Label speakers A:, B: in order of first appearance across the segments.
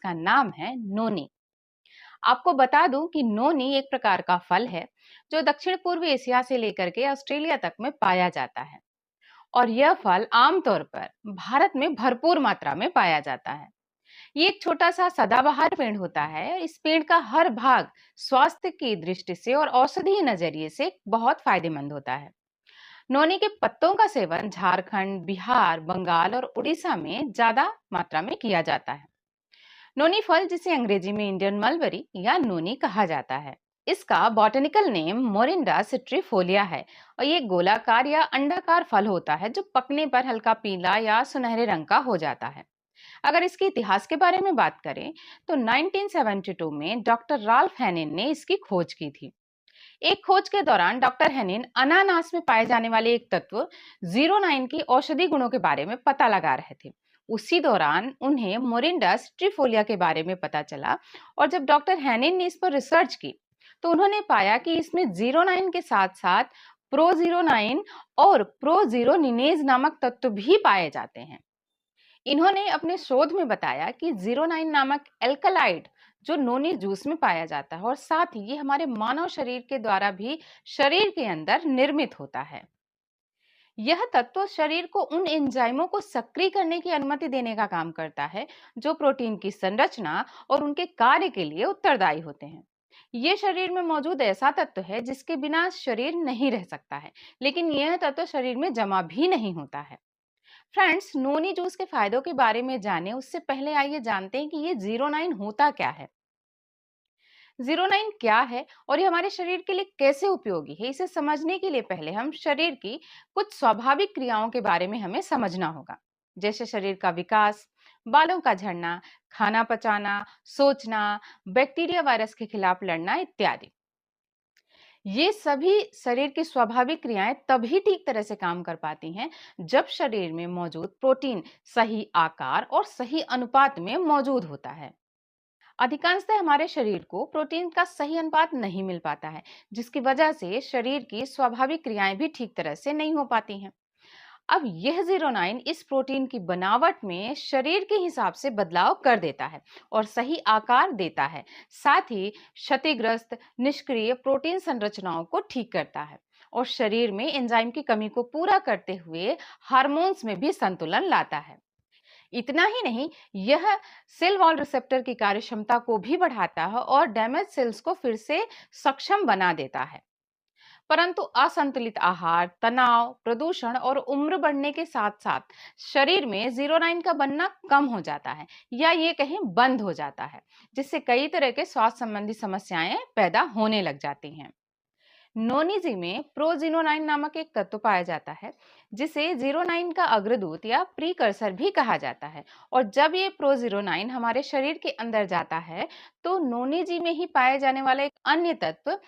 A: जिसका नाम है नोनी। आपको बता दूं कि नोनी एक प्रकार का फल है जो दक्षिण पूर्व एशिया से लेकर के ऑस्ट्रेलिया तक में पाया जाता है और यह फल आमतौर पर भारत में भरपूर मात्रा में पाया जाता है। ये एक छोटा सा सदाबहार पेड़ होता है। इस पेड़ का हर भाग स्वास्थ्य की दृष्टि से और औषधीय नजरिए से बहुत फायदेमंद होता है। नौनी के पत्तों का सेवन झारखंड, बिहार, बंगाल और उड़ीसा में ज्यादा मात्रा में किया जाता है। नोनी फल, जिसे अंग्रेजी में इंडियन मलबरी या नोनी कहा जाता है, इसका बॉटनिकल नेम मोरिंडा सिट्रीफोलिया है और ये गोलाकार या अंडाकार फल होता है जो पकने पर हल्का पीला या सुनहरे रंग का हो जाता है। अगर इसके इतिहास के बारे में बात करें तो 1972 में डॉक्टर राल्फ हेनिन ने इसकी खोज की थी। एक खोज के दौरान डॉक्टर हेनिन अनानास में पाए जाने वाले एक तत्व जीरोनाइन की औषधि गुणों के बारे में पता लगा रहे थे। उसी दौरान उन्हें मोरिंडा स्ट्रीफोलिया के बारे में पता चला और जब डॉक्टर हेनिन ने इस पर रिसर्च की तो उन्होंने पाया कि इसमें जीरोनाइन के साथ साथ प्रोजीरोनाइन और प्रोजीरोनिनेज नामक तत्व भी पाए जाते हैं। इन्होंने अपने शोध में बताया कि जीरोनाइन नामक एल्कलाइड जो नोनी जूस में पाया जाता है और साथ ही ये हमारे मानव शरीर के द्वारा भी शरीर के अंदर निर्मित होता है। यह तत्व शरीर को उन एंजाइमों को सक्रिय करने की अनुमति देने का काम करता है जो प्रोटीन की संरचना और उनके कार्य के लिए उत्तरदायी होते हैं। ये शरीर में मौजूद ऐसा तत्व है जिसके बिना शरीर नहीं रह सकता है, लेकिन यह तत्व शरीर में जमा भी नहीं होता है। फ्रेंड्स, नोनी जूस के फायदों के बारे में जाने उससे पहले आइए जानते हैं कि ये जीरोनाइन होता क्या है। जीरोनाइन क्या है और ये हमारे शरीर के लिए कैसे उपयोगी है, इसे समझने के लिए पहले हम शरीर की कुछ स्वाभाविक क्रियाओं के बारे में हमें समझना होगा, जैसे शरीर का विकास, बालों का झड़ना, खाना पचाना, सोचना, बैक्टीरिया वायरस के खिलाफ लड़ना इत्यादि। ये सभी शरीर की स्वाभाविक क्रियाएं तभी ठीक तरह से काम कर पाती हैं जब शरीर में मौजूद प्रोटीन सही आकार और सही अनुपात में मौजूद होता है। अधिकांशतः हमारे शरीर को प्रोटीन का सही अनुपात नहीं मिल पाता है, जिसकी वजह से शरीर की स्वाभाविक क्रियाएं भी ठीक तरह से नहीं हो पाती हैं। अब यह जीरोनाइन इस प्रोटीन की बनावट में शरीर के हिसाब से बदलाव कर देता है और सही आकार देता है। साथ ही क्षतिग्रस्त निष्क्रिय प्रोटीन संरचनाओं को ठीक करता है और शरीर में एंजाइम की कमी को पूरा करते हुए हार्मोन्स में भी संतुलन लाता है। इतना ही नहीं, यह सेल वॉल रिसेप्टर की कार्यक्षमता को भी बढ़ाता है और डैमेज सेल्स को फिर से सक्षम बना देता है। परंतु असंतुलित आहार, तनाव, प्रदूषण और उम्र बढ़ने के साथ साथ शरीर में जीरोनाइन का बनना कम हो जाता है या ये कहीं बंद हो जाता है, जिससे कई तरह के स्वास्थ्य संबंधी समस्याएं पैदा होने लग जाती हैं। नोनीजी में प्रोजीनोनाइन नामक एक तत्व पाया जाता है जिसे जीरोनाइन का अग्रदूत या प्रीकर्सर भी कहा जाता है और जब ये प्रोजीरोनाइन हमारे शरीर के अंदर जाता है तो नोनीजी में ही पाए जाने वाला एक अन्य तत्व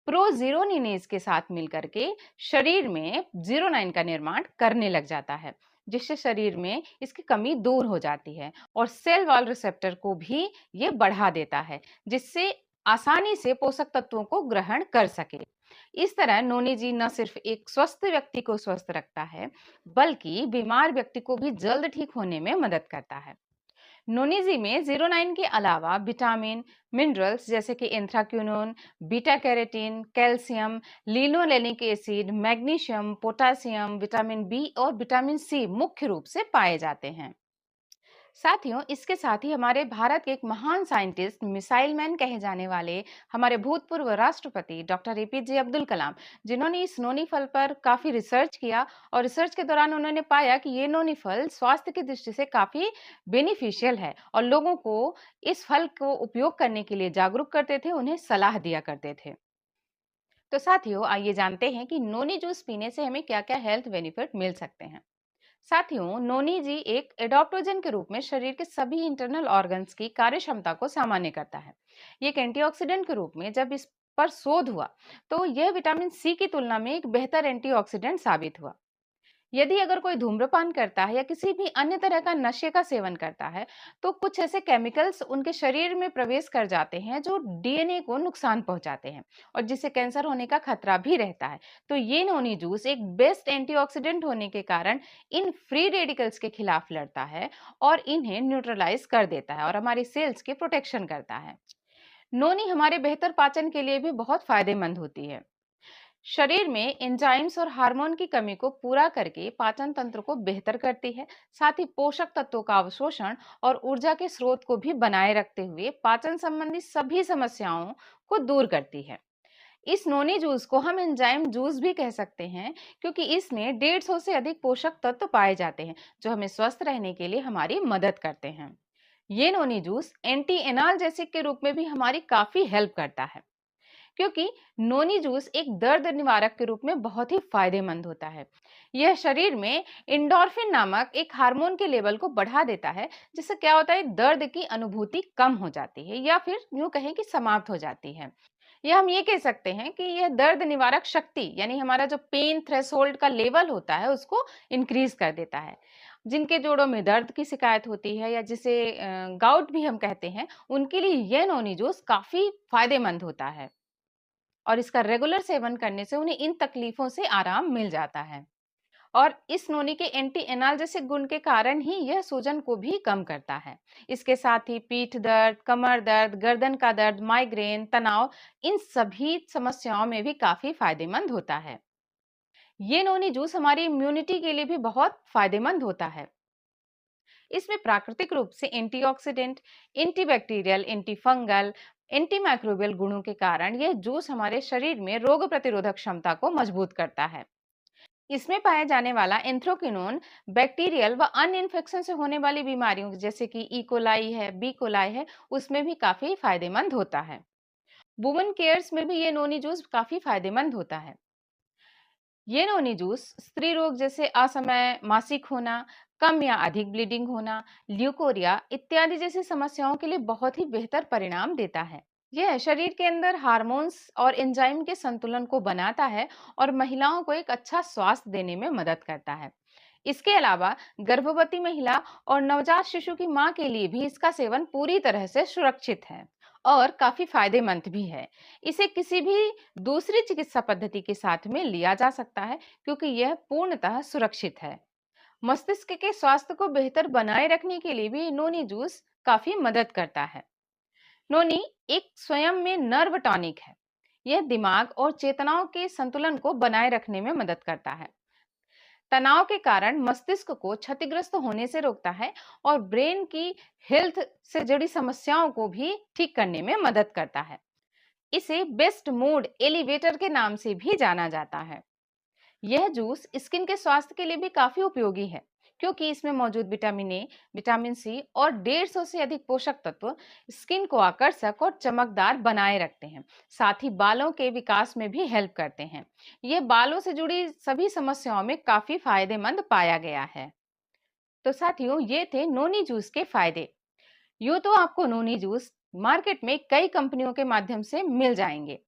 A: प्रोजीरोनिनेज के साथ मिलकर के शरीर में जीरोनाइन का निर्माण करने लग जाता है, जिससे शरीर में इसकी कमी दूर हो जाती है और सेल वॉल रिसेप्टर को भी ये बढ़ा देता है, जिससे आसानी से पोषक तत्वों को ग्रहण कर सके। इस तरह नोनी जी न सिर्फ एक स्वस्थ व्यक्ति को स्वस्थ रखता है, बल्कि बीमार व्यक्ति को भी जल्द ठीक होने में मदद करता है। नोनी जी में जीरोनाइन के अलावा विटामिन, मिनरल्स जैसे कि anthraquinone, beta carotene, calcium, linolenic acid, magnesium, potassium, vitamin B और विटामिन सी मुख्य रूप से पाए जाते हैं। साथियों, इसके साथ ही हमारे भारत के एक महान साइंटिस्ट, मिसाइल मैन कहे जाने वाले हमारे भूतपूर्व राष्ट्रपति डॉक्टर एपीजे अब्दुल कलाम, जिन्होंने इस नोनी फल पर काफी रिसर्च किया और रिसर्च के दौरान उन्होंने पाया कि ये नोनी फल स्वास्थ्य की दृष्टि से काफी बेनिफिशियल है और लोगों को इस फल को उपयोग करने के लिए जागरूक करते थे, उन्हें सलाह दिया करते थे। तो साथियों, आइए जानते हैं कि नोनी जूस पीने से हमें क्या क्या हेल्थ बेनिफिट मिल सकते हैं। साथियों, नोनी जी एक एडॉप्टोजन के रूप में शरीर के सभी इंटरनल ऑर्गन्स की कार्यक्षमता को सामान्य करता है। ये एक एंटीऑक्सीडेंट के रूप में जब इस पर शोध हुआ तो यह विटामिन सी की तुलना में एक बेहतर एंटीऑक्सीडेंट साबित हुआ। यदि अगर कोई धूम्रपान करता है या किसी भी अन्य तरह का नशे का सेवन करता है, तो कुछ ऐसे केमिकल्स उनके शरीर में प्रवेश कर जाते हैं जो डीएनए को नुकसान पहुंचाते हैं और जिससे कैंसर होने का खतरा भी रहता है। तो ये नोनी जूस एक बेस्ट एंटीऑक्सीडेंट होने के कारण इन फ्री रेडिकल्स के खिलाफ लड़ता है और इन्हें न्यूट्रलाइज कर देता है और हमारी सेल्स की प्रोटेक्शन करता है। नोनी हमारे बेहतर पाचन के लिए भी बहुत फायदेमंद होती है। शरीर में एंजाइम्स और हार्मोन की कमी को पूरा करके पाचन तंत्र को बेहतर करती है। साथ ही पोषक तत्वों का अवशोषण और ऊर्जा के स्रोत को भी बनाए रखते हुए पाचन संबंधी सभी समस्याओं को दूर करती है। इस नोनी जूस को हम एंजाइम जूस भी कह सकते हैं, क्योंकि इसमें 150 से अधिक पोषक तत्व पाए जाते हैं जो हमें स्वस्थ रहने के लिए हमारी मदद करते हैं। ये नोनी जूस एंटी एनाल्जेसिक के रूप में भी हमारी काफी हेल्प करता है, क्योंकि नोनी जूस एक दर्द निवारक के रूप में बहुत ही फायदेमंद होता है। यह शरीर में इंडोर्फिन नामक एक हार्मोन के लेवल को बढ़ा देता है, जिससे क्या होता है, दर्द की अनुभूति कम हो जाती है या फिर यूं कहें कि समाप्त हो जाती है। या हम ये कह सकते हैं कि यह दर्द निवारक शक्ति यानी हमारा जो पेन थ्रेशोल्ड का लेवल होता है उसको इंक्रीज कर देता है। जिनके जोड़ों में दर्द की शिकायत होती है या जिसे गाउट भी हम कहते हैं, उनके लिए यह नोनी जूस काफी फायदेमंद होता है और इसका रेगुलर सेवन करने से उन्हें इन तकलीफों से आराम मिल जाता है। और इस नोनी के एंटी एनाल्जेसिक गुण के कारण ही यह सूजन को भी कम करता है। इसके साथ ही पीठ दर्द, कमर दर्द, गर्दन का दर्द, माइग्रेन, तनाव, इन सभी समस्याओं में भी काफी फायदेमंद होता है। ये नोनी जूस हमारी इम्यूनिटी के लिए भी बहुत फायदेमंद होता है। इसमें प्राकृतिक रूप से एंटीऑक्सीडेंट, एंटीबैक्टीरियल, एंटीफंगल, एंटीमाइक्रोबियल गुणों के कारण यह जूस हमारे शरीर में रोग प्रतिरोधक क्षमता को मजबूत करता है। इसमें पाया जाने वाला एंथ्रोक्विनोन बैक्टीरियल व अन्य इन्फेक्शन से होने वाली बीमारियों जैसे कि ई कोलाई है, बी कोलाई है, उसमें भी काफी फायदेमंद होता है। वुमेन केयर्स में भी ये नोनी जूस काफी फायदेमंद होता है। ये नोनी जूस स्त्री रोग जैसे असमय मासिक होना, कम या अधिक ब्लीडिंग होना, ल्यूकोरिया इत्यादि जैसी समस्याओं के लिए बहुत ही बेहतर परिणाम देता है। यह शरीर के अंदर हार्मोन्स और एंजाइम के संतुलन को बनाता है और महिलाओं को एक अच्छा स्वास्थ्य देने में मदद करता है। इसके अलावा गर्भवती महिला और नवजात शिशु की मां के लिए भी इसका सेवन पूरी तरह से सुरक्षित है और काफी फायदेमंद भी है। इसे किसी भी दूसरी चिकित्सा पद्धति के साथ में लिया जा सकता है, क्योंकि यह पूर्णतः सुरक्षित है। मस्तिष्क के स्वास्थ्य को बेहतर बनाए रखने के लिए भी नोनी जूस काफी मदद करता है। नोनी एक स्वयं में नर्व टॉनिक है। यह दिमाग और चेतनाओं के संतुलन को बनाए रखने में मदद करता है। तनाव के कारण मस्तिष्क को क्षतिग्रस्त होने से रोकता है और ब्रेन की हेल्थ से जुड़ी समस्याओं को भी ठीक करने में मदद करता है। इसे बेस्ट मूड एलिवेटर के नाम से भी जाना जाता है। यह जूस स्किन के स्वास्थ्य के लिए भी काफी उपयोगी है, क्योंकि इसमें मौजूद विटामिन ए, विटामिन सी और 150 से अधिक पोषक तत्व स्किन को आकर्षक और चमकदार बनाए रखते हैं। साथ ही बालों के विकास में भी हेल्प करते हैं। ये बालों से जुड़ी सभी समस्याओं में काफी फायदेमंद पाया गया है। तो साथियों, ये थे नोनी जूस के फायदे। यूं तो आपको नोनी जूस मार्केट में कई कंपनियों के माध्यम से मिल जाएंगे,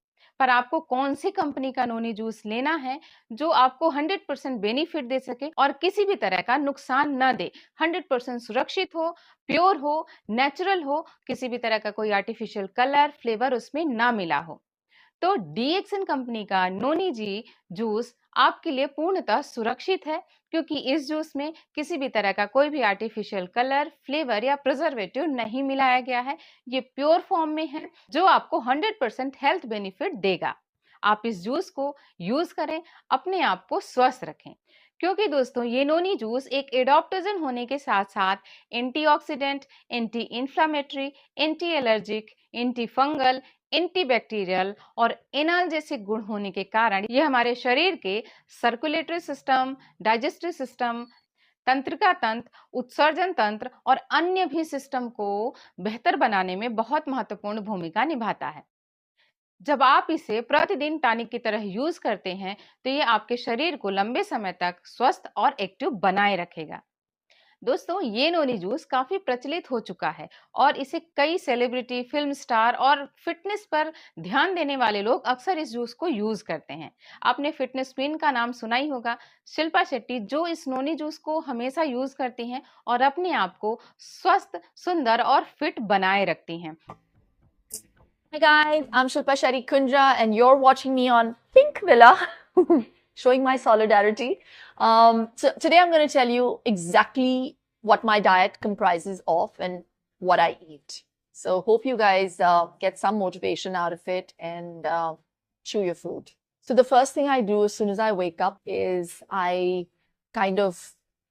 A: पर आपको कौन सी कंपनी का नोनी जूस लेना है जो आपको 100% बेनिफिट दे सके और किसी भी तरह का नुकसान न दे, 100% सुरक्षित हो, प्योर हो, नेचुरल हो, किसी भी तरह का कोई आर्टिफिशियल कलर फ्लेवर उसमें ना मिला हो, तो डीएक्सन कंपनी का नोनी जी जूस आपके लिए पूर्णतः सुरक्षित है, क्योंकि इस जूस में किसी भी तरह का कोई भी आर्टिफिशियल कलर, फ्लेवर या प्रिजर्वेटिव नहीं मिलाया गया है। ये प्योर फॉर्म में है जो आपको 100% हेल्थ बेनिफिट देगा। आप इस जूस को यूज करें, अपने आप को स्वस्थ रखें, क्योंकि दोस्तों ये नोनी जूस एक एडॉप्टोजन होने के साथ साथ antioxidant, anti inflammatory, anti allergic, anti fungal, antibacterial और एनाल्जेसिक गुण होने के कारण यह हमारे शरीर के सर्कुलेटरी सिस्टम, डाइजेस्टिव सिस्टम, तंत्रिका तंत्र, उत्सर्जन तंत्र और अन्य भी सिस्टम को बेहतर बनाने में बहुत महत्वपूर्ण भूमिका निभाता है। जब आप इसे प्रतिदिन टॉनिक की तरह यूज करते हैं, तो ये आपके शरीर को लंबे समय तक स्वस्थ और एक्टिव बनाए रखेगा। दोस्तों, ये नोनी जूस काफी प्रचलित हो चुका है और इसे कई सेलिब्रिटी, फिल्म स्टार और फिटनेस पर ध्यान देने वाले लोग अक्सर इस जूस को यूज करते हैं। आपने फिटनेस क्वीन का नाम सुना ही होगा, शिल्पा शेट्टी, जो इस नोनी जूस को हमेशा यूज करती हैं और अपने आप को स्वस्थ, सुंदर और फिट बनाए रखती हैं।
B: Hi guys, I'm Shilpa Shetty Kunja and you're watching me on Pink Villa, showing my solidarity. So today I'm going to tell you exactly what my diet comprises of and what I eat. So hope you guys get some motivation out of it and chew your food. So the first thing I do as soon as I wake up is I kind of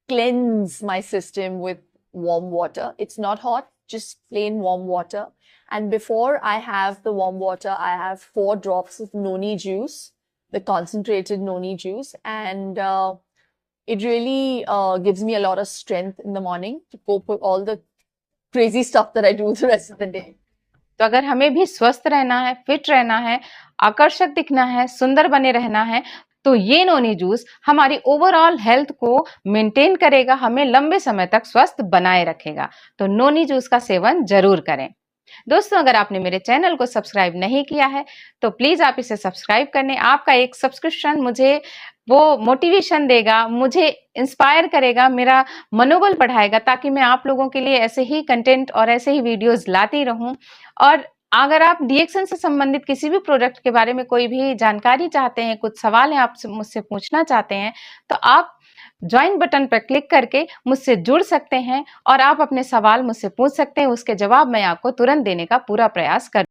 B: cleanse my system with warm water. It's not hot, just plain warm water. And before I have the warm water, I have 4 drops of noni juice, the concentrated noni juice. And it really gives me a lot of strength in the morning to cope with all the crazy stuff that I do the rest of the day.
A: तो अगर हमें भी स्वस्थ रहना है, fit रहना है, आकर्षक दिखना है, सुंदर बने रहना है, तो ये नोनी जूस हमारी ओवरऑल हेल्थ को मेंटेन करेगा, हमें लंबे समय तक स्वस्थ बनाए रखेगा। तो नोनी जूस का सेवन जरूर करें। दोस्तों, अगर आपने मेरे चैनल को सब्सक्राइब नहीं किया है तो प्लीज आप इसे सब्सक्राइब करने। आपका एक सब्सक्रिप्शन मुझे वो मोटिवेशन देगा, मुझे इंस्पायर करेगा, मेरा मनोबल बढ़ाएगा, ताकि मैं आप लोगों के लिए ऐसे ही कंटेंट और ऐसे ही वीडियोस लाती रहूं। और अगर आप डीएक्सन से संबंधित किसी भी प्रोडक्ट के बारे में कोई भी जानकारी चाहते हैं, कुछ सवाल है आप मुझसे पूछना चाहते हैं, तो आप ज्वाइन बटन पर क्लिक करके मुझसे जुड़ सकते हैं और आप अपने सवाल मुझसे पूछ सकते हैं। उसके जवाब मैं आपको तुरंत देने का पूरा प्रयास कर